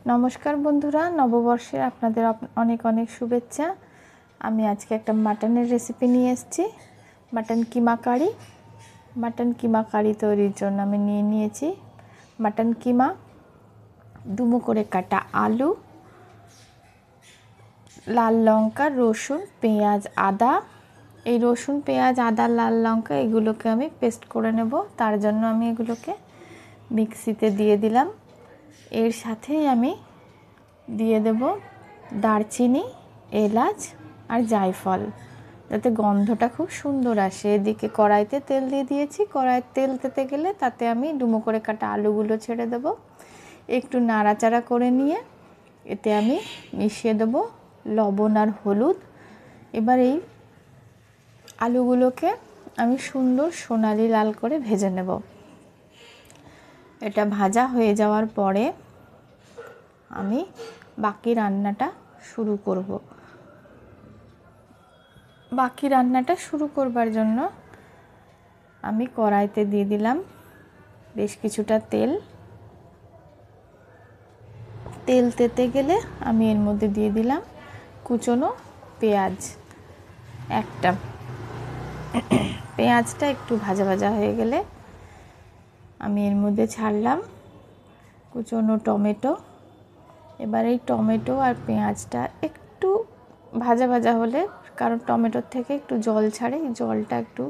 নমস্কার বন্ধুরা, নববর্ষের আপনাদের অনেক অনেক শুভেচ্ছা। আমি আজকে একটা মাটনের রেসিপি নিয়ে এসেছি, মাটন কিমা কারি। মাটন কিমা কারি তৈরির জন্য আমি নিয়েছি মাটন কিমা, ডুমো করে কাটা আলু, লাল লঙ্কা, রসুন, পেঁয়াজ, আদা। এই রসুন, পেঁয়াজ, আদা, লাল লঙ্কা এগুলোকে আমি পেস্ট করে নেব। তার জন্য আমি এগুলোকে মিক্সিতে দিয়ে দিলাম। এর সাথেই আমি দিয়ে দেব দারচিনি, এলাচ আর জায়ফল, যাতে গন্ধটা খুব সুন্দর আসে। এদিকে কড়াইতে তেল দিয়ে দিয়েছি। কড়াইয়ের তেল তেতে গেলে তাতে আমি ডুমো করে কাটা আলুগুলো ছেড়ে দেব। একটু নাড়াচাড়া করে নিয়ে এতে আমি মিশিয়ে দেব লবণ আর হলুদ। এবার এই আলুগুলোকে আমি সুন্দর সোনালি লাল করে ভেজে নেব। এটা ভাজা হয়ে যাওয়ার পরে আমি বাকি রান্নাটা শুরু করব। বাকি রান্নাটা শুরু করবার জন্য আমি কড়াইতে দিয়ে দিলাম বেশ কিছুটা তেল। তেল তেতে গেলে আমি এর মধ্যে দিয়ে দিলাম কুচনো পেঁয়াজ একটা। পেঁয়াজটা একটু ভাজা ভাজা হয়ে গেলে আমি এর মধ্যে ছাড়লাম কুচনো টমেটো। এবার এই টমেটো আর পেঁয়াজটা একটু ভাজা ভাজা হলে, কারণ টমেটোর থেকে একটু জল ছাড়ে, জলটা একটু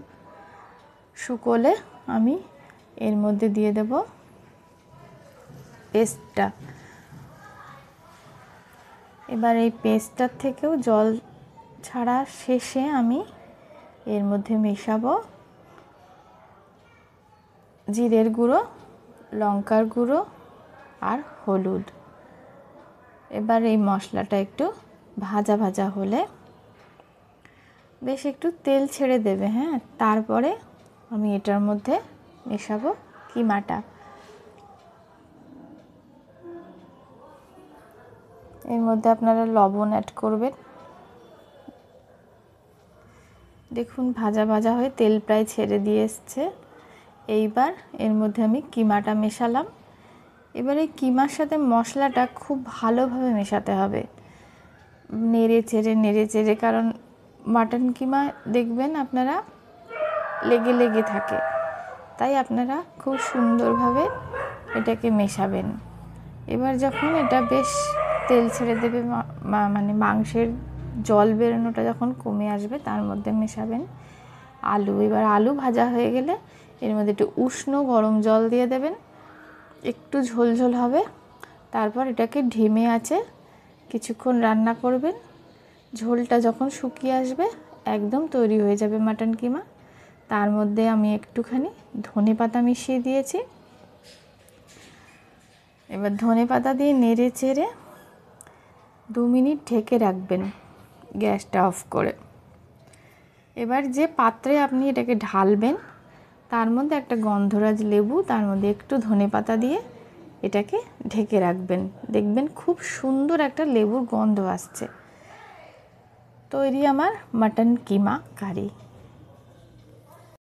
শুকোলে আমি এর মধ্যে দিয়ে দেব পেস্টটা। এবার এই পেস্টটার থেকেও জল ছাড়া শেষে আমি এর মধ্যে মেশাবো জিরের গুঁড়ো, লঙ্কার গুঁড়ো আর হলুদ। এবার এই মশলাটা একটু ভাজা ভাজা হলে, বেশ একটু তেল ছেড়ে দেবে, তারপরে আমি এটার মধ্যে মেশাবো কিমাটা। এর মধ্যে আপনারা লবণ অ্যাড করবেন। দেখুন ভাজা ভাজা হয়ে তেল প্রায় ছেড়ে দিয়ে এসছে। এইবার এর মধ্যে আমি কিমাটা মেশালাম। এবার এই কিমার সাথে মশলাটা খুব ভালোভাবে মেশাতে হবে, নেড়ে চেড়ে, কারণ মাটন কিমা দেখবেন আপনারা লেগে লেগে থাকে, তাই আপনারা খুব সুন্দরভাবে এটাকে মেশাবেন। এবার যখন এটা বেশ তেল ছেড়ে দেবে, মানে মাংসের জল বেরোনোটা যখন কমে আসবে, তার মধ্যে মেশাবেন আলু। এবার আলু ভাজা হয়ে গেলে এর মধ্যে একটু উষ্ণ গরম জল দিয়ে দেবেন, একটু ঝোলঝোল হবে। তারপর এটাকে ঢিমে আঁচে কিছুক্ষণ রান্না করবেন। ঝোলটা যখন শুকিয়ে আসবে একদম তৈরি হয়ে যাবে মাটন কিমা। তার মধ্যে আমি একটুখানি ধনেপাতা মিশিয়ে দিয়েছি। এবার ধনেপাতা দিয়ে নেড়ে চেড়ে 2 মিনিট ঢেকে রাখবেন গ্যাসটা অফ করে। এবার যে পাত্রে আপনি এটাকে ঢালবেন তার মধ্যে একটা গন্ধরাজ লেবু, তার মধ্যে একটু ধনেপাতা দিয়ে এটাকে ঢেকে রাখবেন। দেখবেন খুব সুন্দর একটা লেবুর গন্ধ আসছে। তৈরি আমার মাটন কিমা কারি।